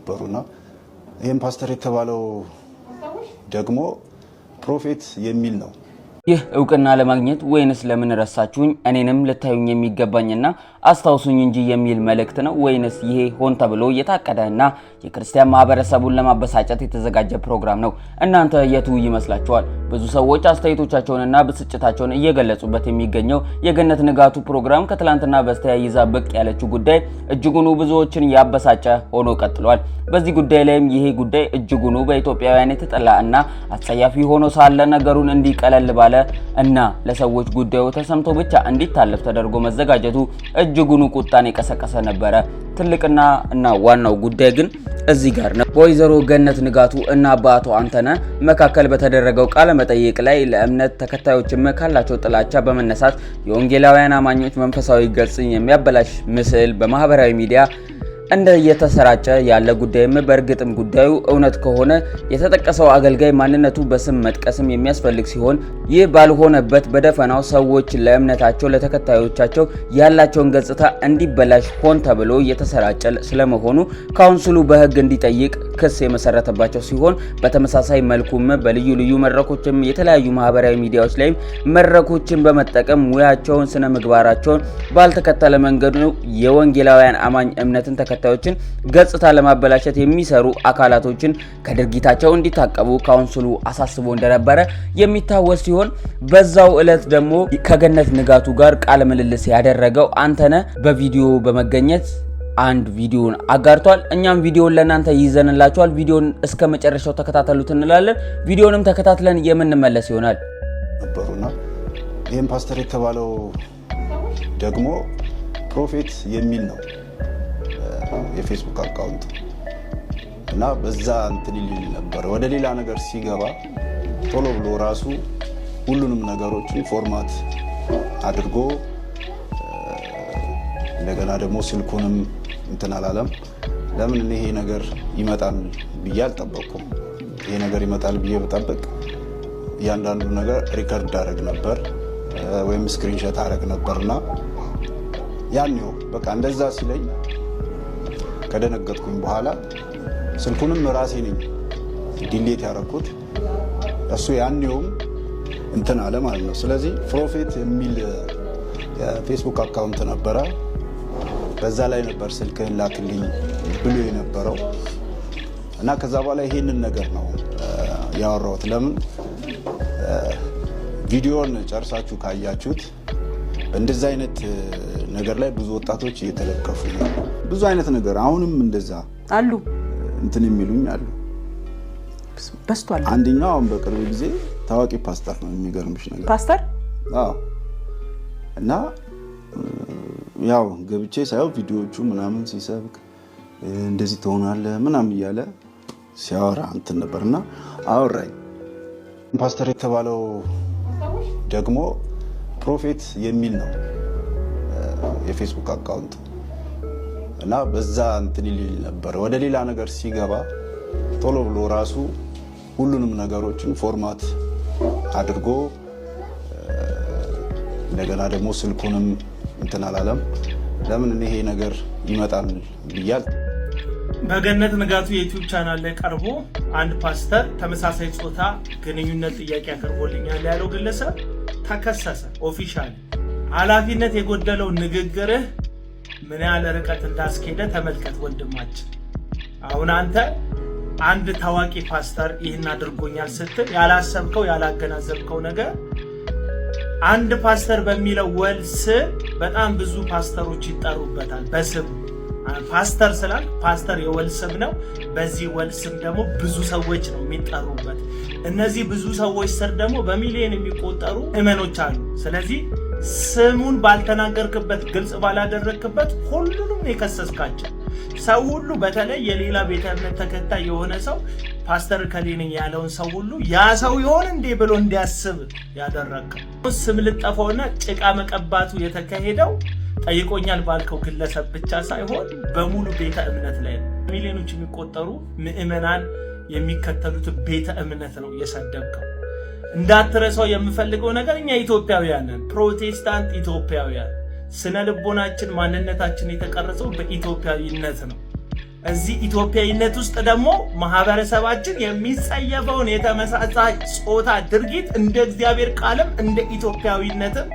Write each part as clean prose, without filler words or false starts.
ነበሩና ይሄን ፓስተር የተባለው ደግሞ ፕሮፌት የሚል ነው። ይህ እውቅና ለማግኘት ወይንስ ለምን ረሳችሁኝ እኔንም ልታዩኝ የሚገባኝና አስታውሱኝ እንጂ የሚል መልእክት ነው ወይንስ ይሄ ሆን ተብሎ የታቀደና የክርስቲያን ማህበረሰቡን ለማበሳጨት የተዘጋጀ ፕሮግራም ነው? እናንተ የቱ ይመስላችኋል? ብዙ ሰዎች አስተያየቶቻቸውንና ብስጭታቸውን እየገለጹበት የሚገኘው የገነት ንጋቱ ፕሮግራም ከትላንትና በስቲያ ይዛ ብቅ ያለችው ጉዳይ እጅጉኑ ብዙዎችን ያበሳጨ ሆኖ ቀጥሏል። በዚህ ጉዳይ ላይም ይሄ ጉዳይ እጅጉኑ በኢትዮጵያውያን የተጠላ እና አጸያፊ ሆኖ ሳለ ነገሩን እንዲቀለል ባለ እና ለሰዎች ጉዳዩ ተሰምቶ ብቻ እንዲታለፍ ተደርጎ መዘጋጀቱ እጅጉኑ ቁጣን የቀሰቀሰ ነበረ። ትልቅና ዋናው ጉዳይ ግን እዚህ ጋር ነው። በወይዘሮ ገነት ንጋቱ እና አባቶ አንተነህ መካከል በተደረገው ቃለ መጠይቅ ላይ ለእምነት ተከታዮችም ካላቸው ጥላቻ በመነሳት የወንጌላውያን አማኞች መንፈሳዊ ገጽን የሚያበላሽ ምስል በማህበራዊ ሚዲያ እንደ እየተሰራጨ ያለ ጉዳይም በእርግጥም ጉዳዩ እውነት ከሆነ የተጠቀሰው አገልጋይ ማንነቱ በስም መጥቀስም የሚያስፈልግ ሲሆን ይህ ባልሆነበት በደፈናው ሰዎች ለእምነታቸው ለተከታዮቻቸው ያላቸውን ገጽታ እንዲበላሽ ሆን ተብሎ እየተሰራጨ ስለመሆኑ ካውንስሉ በሕግ እንዲጠይቅ ክስ የመሰረተባቸው ሲሆን በተመሳሳይ መልኩም በልዩ ልዩ መድረኮችም የተለያዩ ማህበራዊ ሚዲያዎች ላይ መድረኮችን በመጠቀም ሙያቸውን ስነ ምግባራቸውን ባልተከተለ መንገዱ የወንጌላውያን አማኝ እምነትን ተከታዮችን ገጽታ ለማበላሸት የሚሰሩ አካላቶችን ከድርጊታቸው እንዲታቀቡ ካውንስሉ አሳስቦ እንደነበረ የሚታወስ ሲሆን በዛው ዕለት ደግሞ ከገነት ንጋቱ ጋር ቃለ ምልልስ ያደረገው አንተነህ በቪዲዮ በመገኘት አንድ ቪዲዮን አጋርቷል። እኛም ቪዲዮን ለናንተ ይዘንላችኋል። ቪዲዮን እስከ መጨረሻው ተከታተሉት እንላለን። ቪዲዮንም ተከታትለን የምንመለስ ይሆናል ነበሩና ይሄን ፓስተር የተባለው ደግሞ ፕሮፌት የሚል ነው የፌስቡክ አካውንት እና በዛ እንትን ይል ነበር። ወደ ሌላ ነገር ሲገባ ቶሎ ብሎ ራሱ ሁሉንም ነገሮችን ፎርማት አድርጎ እንደገና ደግሞ ስልኩንም እንትን አላለም። ለምን ይሄ ነገር ይመጣል ብዬ አልጠበቅኩም። ይሄ ነገር ይመጣል ብዬ በጠበቅ እያንዳንዱ ነገር ሪከርድ አደረግ ነበር ወይም ስክሪንሾት አደረግ ነበርና ያኔው በቃ እንደዛ ሲለኝ ከደነገጥኩኝ በኋላ ስልኩንም ራሴ ነኝ ዲሊት ያደረኩት። እሱ ያኔውም እንትን አለ ማለት ነው። ስለዚህ ፕሮፌት የሚል የፌስቡክ አካውንት ነበረ። በዛ ላይ ነበር ስልክህን ላክልኝ ብሎ የነበረው እና ከዛ በኋላ ይሄንን ነገር ነው ያወራሁት። ለምን ቪዲዮን ጨርሳችሁ ካያችሁት እንደዛ አይነት ነገር ላይ ብዙ ወጣቶች እየተለከፉ ነው። ብዙ አይነት ነገር አሁንም እንደዛ አሉ እንትን የሚሉኝ አሉ። በስቷል። አንደኛው አሁን በቅርብ ጊዜ ታዋቂ ፓስተር ነው። የሚገርምሽ ነገር ፓስተር እና ያው ገብቼ ሳይው ቪዲዮዎቹ ምናምን ሲሰብክ እንደዚህ ትሆናለህ ምናምን እያለ ሲያወራ እንትን ነበርና አወራኝ። ፓስተር የተባለው ደግሞ ፕሮፌት የሚል ነው የፌስቡክ አካውንት እና በዛ እንትን ይል ነበር። ወደ ሌላ ነገር ሲገባ ቶሎ ብሎ ራሱ ሁሉንም ነገሮችን ፎርማት አድርጎ እንደገና ደግሞ ስልኩንም እንትን አላለም። ለምን ይሄ ነገር ይመጣል ብያል። በገነት ንጋቱ የዩቲዩብ ቻናል ላይ ቀርቦ አንድ ፓስተር ተመሳሳይ ጾታ ግንኙነት ጥያቄ አቅርቦልኛል ያለው ግለሰብ ተከሰሰ። ኦፊሻሊ ኃላፊነት የጎደለው ንግግርህ ምን ያህል ርቀት እንዳስኬደ ተመልከት ወንድማችን። አሁን አንተ አንድ ታዋቂ ፓስተር ይህን አድርጎኛል ስትል ያላሰብከው ያላገናዘብከው ነገር አንድ ፓስተር በሚለው ወል ስም በጣም ብዙ ፓስተሮች ይጠሩበታል። በስም ፓስተር ስላል ፓስተር የወል ስም ነው። በዚህ ወል ስም ደግሞ ብዙ ሰዎች ነው የሚጠሩበት። እነዚህ ብዙ ሰዎች ስር ደግሞ በሚሊዮን የሚቆጠሩ እመኖች አሉ። ስለዚህ ስሙን ባልተናገርክበት ግልጽ ባላደረክበት ሁሉንም የከሰስካቸው ሰው ሁሉ በተለይ የሌላ ቤተ እምነት ተከታይ የሆነ ሰው ፓስተር ከሌነኝ ያለውን ሰው ሁሉ ያ ሰው ይሆን እንዴ ብሎ እንዲያስብ ያደረከው ስም ልጠፋውና ጭቃ መቀባቱ የተካሄደው ጠይቆኛል ባልከው ግለሰብ ብቻ ሳይሆን በሙሉ ቤተ እምነት ላይ ነው። ሚሊዮኖች የሚቆጠሩ ምዕመናን የሚከተሉት ቤተ እምነት ነው የሰደብከው። እንዳትረሳው የምፈልገው ነገር እኛ ኢትዮጵያውያን ነን፣ ፕሮቴስታንት ኢትዮጵያውያን። ስነ ልቦናችን ማንነታችን የተቀረጸው በኢትዮጵያዊነት ነው። እዚህ ኢትዮጵያዊነት ውስጥ ደግሞ ማህበረሰባችን የሚጸየፈውን የተመሳሳይ ጾታ ድርጊት እንደ እግዚአብሔር ቃልም እንደ ኢትዮጵያዊነትም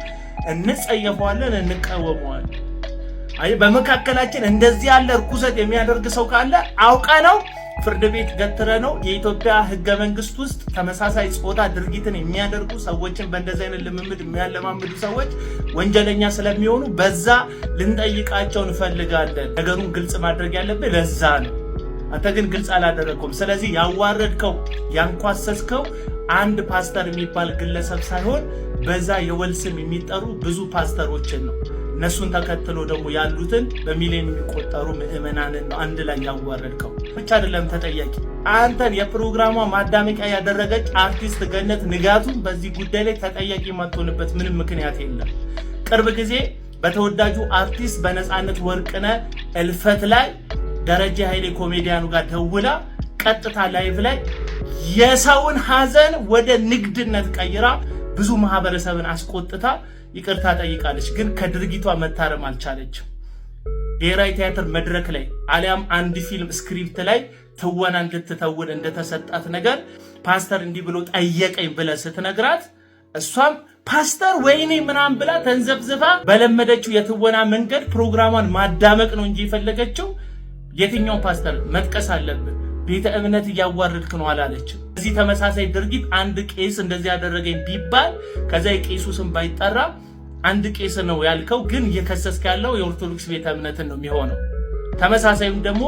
እንጸየፈዋለን፣ እንቃወመዋለን። በመካከላችን እንደዚህ ያለ ርኩሰት የሚያደርግ ሰው ካለ አውቀነው ፍርድ ቤት ገትረነው የኢትዮጵያ ሕገ መንግስት ውስጥ ተመሳሳይ ጾታ ድርጊትን የሚያደርጉ ሰዎችን በእንደዚህ አይነት ልምምድ የሚያለማምዱ ሰዎች ወንጀለኛ ስለሚሆኑ በዛ ልንጠይቃቸው እንፈልጋለን። ነገሩን ግልጽ ማድረግ ያለብን ለዛ ነው። አንተ ግን ግልጽ አላደረግኩም። ስለዚህ ያዋረድከው ያንኳሰስከው አንድ ፓስተር የሚባል ግለሰብ ሳይሆን በዛ የወል ስም የሚጠሩ ብዙ ፓስተሮችን ነው። እነሱን ተከትሎ ደግሞ ያሉትን በሚሊዮን የሚቆጠሩ ምዕመናንን ነው አንድ ላይ ያዋረድከው። ብቻ አይደለም ተጠያቂ አንተን የፕሮግራሟ ማዳመቂያ ያደረገች አርቲስት ገነት ንጋቱን በዚህ ጉዳይ ላይ ተጠያቂ ማትሆንበት ምንም ምክንያት የለም። ቅርብ ጊዜ በተወዳጁ አርቲስት በነፃነት ወርቅነህ እልፈት ላይ ደረጀ ኃይሌ ኮሜዲያኑ ጋር ደውላ ቀጥታ ላይቭ ላይ የሰውን ሀዘን ወደ ንግድነት ቀይራ ብዙ ማህበረሰብን አስቆጥታ ይቅርታ ጠይቃለች። ግን ከድርጊቷ መታረም አልቻለችም። ብሔራዊ ቲያትር መድረክ ላይ አሊያም አንድ ፊልም ስክሪፕት ላይ ትወና እንድትተውን እንደተሰጣት ነገር ፓስተር እንዲህ ብሎ ጠየቀኝ ብለህ ስትነግራት እሷም ፓስተር ወይኔ ምናምን ብላ ተንዘብዝፋ በለመደችው የትወና መንገድ ፕሮግራሟን ማዳመቅ ነው እንጂ የፈለገችው የትኛው ፓስተር መጥቀስ አለብን? ቤተ እምነት እያዋረድክ ነው አላለችም። እዚህ ተመሳሳይ ድርጊት አንድ ቄስ እንደዚህ ያደረገኝ ቢባል ከዛ የቄሱ ስም ባይጠራ አንድ ቄስ ነው ያልከው፣ ግን እየከሰስክ ያለው የኦርቶዶክስ ቤተ እምነትን ነው የሚሆነው። ተመሳሳይም ደግሞ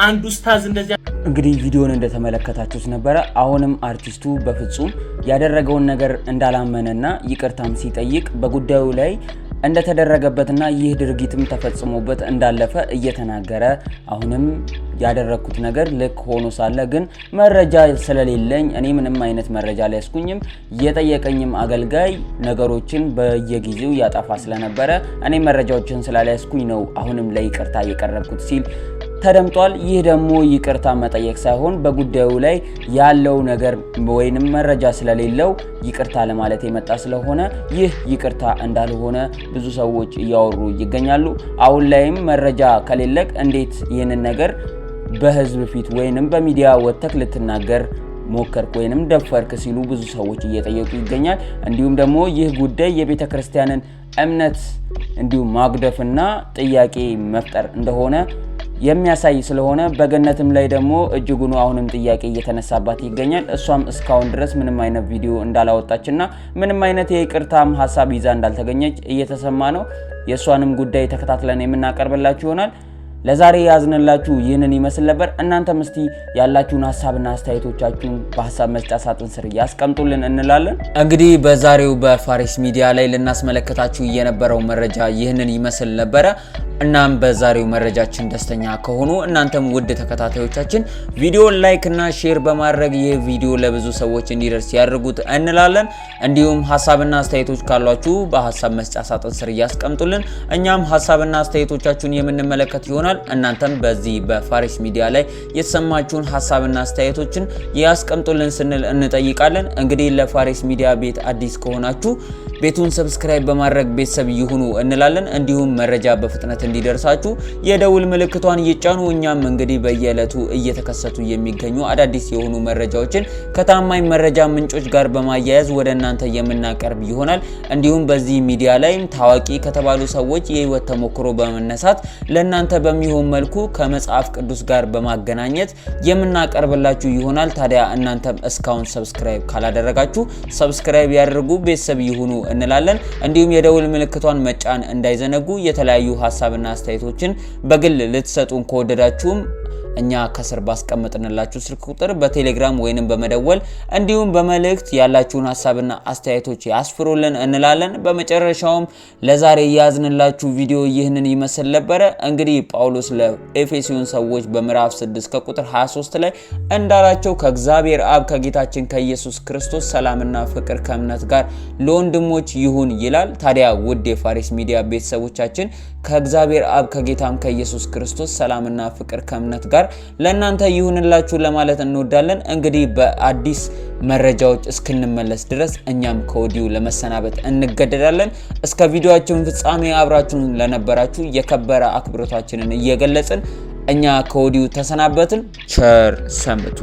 አንድ ኡስታዝ እንደዚህ እንግዲህ ቪዲዮን እንደተመለከታችሁት ነበረ። አሁንም አርቲስቱ በፍጹም ያደረገውን ነገር እንዳላመነና ይቅርታም ሲጠይቅ በጉዳዩ ላይ እንደተደረገበትና ይህ ድርጊትም ተፈጽሞበት እንዳለፈ እየተናገረ አሁንም ያደረኩት ነገር ልክ ሆኖ ሳለ ግን መረጃ ስለሌለኝ እኔ ምንም አይነት መረጃ ላይስኩኝም የጠየቀኝም አገልጋይ ነገሮችን በየጊዜው ያጣፋ ስለነበረ እኔ መረጃዎችን ስላላይስኩኝ ነው አሁንም ለይቅርታ እየቀረብኩት ሲል ተደምጧል። ይህ ደግሞ ይቅርታ መጠየቅ ሳይሆን በጉዳዩ ላይ ያለው ነገር ወይንም መረጃ ስለሌለው ይቅርታ ለማለት የመጣ ስለሆነ ይህ ይቅርታ እንዳልሆነ ብዙ ሰዎች እያወሩ ይገኛሉ። አሁን ላይም መረጃ ከሌለቅ እንዴት ይህንን ነገር በህዝብ ፊት ወይንም በሚዲያ ወጥተክ ልትናገር ሞከርክ ወይንም ደፈርክ ሲሉ ብዙ ሰዎች እየጠየቁ ይገኛል። እንዲሁም ደግሞ ይህ ጉዳይ የቤተ ክርስቲያንን እምነት እንዲሁም ማግደፍና ጥያቄ መፍጠር እንደሆነ የሚያሳይ ስለሆነ በገነትም ላይ ደግሞ እጅጉኑ አሁንም ጥያቄ እየተነሳባት ይገኛል። እሷም እስካሁን ድረስ ምንም አይነት ቪዲዮ እንዳላወጣችና ምንም አይነት የይቅርታም ሐሳብ ይዛ እንዳልተገኘች እየተሰማ ነው። የእሷንም ጉዳይ ተከታትለን የምናቀርብላችሁ ይሆናል። ለዛሬ ያዝንላችሁ ይህንን ይመስል ነበር። እናንተም እስቲ ያላችሁን ሐሳብና አስተያየቶቻችሁን በሐሳብ መስጫ ሳጥን ስር ያስቀምጡልን እንላለን። እንግዲህ በዛሬው በፋሪስ ሚዲያ ላይ ልናስመለከታችሁ የነበረው መረጃ ይህንን ይመስል ነበረ። እናም በዛሬው መረጃችን ደስተኛ ከሆኑ እናንተም ውድ ተከታታዮቻችን ቪዲዮ ላይክ እና ሼር በማድረግ ይህ ቪዲዮ ለብዙ ሰዎች እንዲደርስ ያድርጉት እንላለን። እንዲሁም ሐሳብና አስተያየቶች ካሏችሁ በሐሳብ መስጫ ሳጥን ስር ያስቀምጡልን። እኛም ሐሳብና አስተያየቶቻችሁን የምንመለከት ይሆናል። እናንተም በዚህ በፋሪስ ሚዲያ ላይ የተሰማችሁን ሐሳብና አስተያየቶችን ያስቀምጡልን ስንል እንጠይቃለን። እንግዲህ ለፋሪስ ሚዲያ ቤት አዲስ ከሆናችሁ ቤቱን ሰብስክራይብ በማድረግ ቤተሰብ ይሁኑ እንላለን። እንዲሁም መረጃ በፍጥነት እንዲደርሳችሁ የደውል ምልክቷን ይጫኑ። እኛም እንግዲህ በየዕለቱ እየተከሰቱ የሚገኙ አዳዲስ የሆኑ መረጃዎችን ከታማኝ መረጃ ምንጮች ጋር በማያያዝ ወደ እናንተ የምናቀርብ ይሆናል። እንዲሁም በዚህ ሚዲያ ላይ ታዋቂ ከተባሉ ሰዎች የህይወት ተሞክሮ በመነሳት ለእናንተ በሚሆን መልኩ ከመጽሐፍ ቅዱስ ጋር በማገናኘት የምናቀርብላችሁ ይሆናል። ታዲያ እናንተም እስካሁን ሰብስክራይብ ካላደረጋችሁ ሰብስክራይብ ያድርጉ፣ ቤተሰብ ይሁኑ እንላለን። እንዲሁም የደውል ምልክቷን መጫን እንዳይዘነጉ። የተለያዩ ሐሳብና አስተያየቶችን በግል ልትሰጡን ከወደዳችሁም እኛ ከስር ባስቀመጥንላችሁ ስልክ ቁጥር በቴሌግራም ወይንም በመደወል እንዲሁም በመልእክት ያላችሁን ሐሳብና አስተያየቶች ያስፍሩልን እንላለን። በመጨረሻውም ለዛሬ ያዝንላችሁ ቪዲዮ ይህንን ይመስል ነበረ። እንግዲህ ጳውሎስ ለኤፌሶን ሰዎች በምዕራፍ 6 ከቁጥር 23 ላይ እንዳላቸው ከእግዚአብሔር አብ ከጌታችን ከኢየሱስ ክርስቶስ ሰላምና ፍቅር ከእምነት ጋር ለወንድሞች ይሁን ይላል። ታዲያ ውድ የፋሪስ ሚዲያ ቤተሰቦቻችን ከእግዚአብሔር አብ ከጌታም ከኢየሱስ ክርስቶስ ሰላምና ፍቅር ከእምነት ጋር ለእናንተ ይሁንላችሁ ለማለት እንወዳለን። እንግዲህ በአዲስ መረጃዎች እስክንመለስ ድረስ እኛም ከወዲሁ ለመሰናበት እንገደዳለን። እስከ ቪዲዮአችን ፍጻሜ አብራችሁን ለነበራችሁ የከበረ አክብሮታችንን እየገለጽን እኛ ከወዲሁ ተሰናበትን። ቸር ሰንብቱ።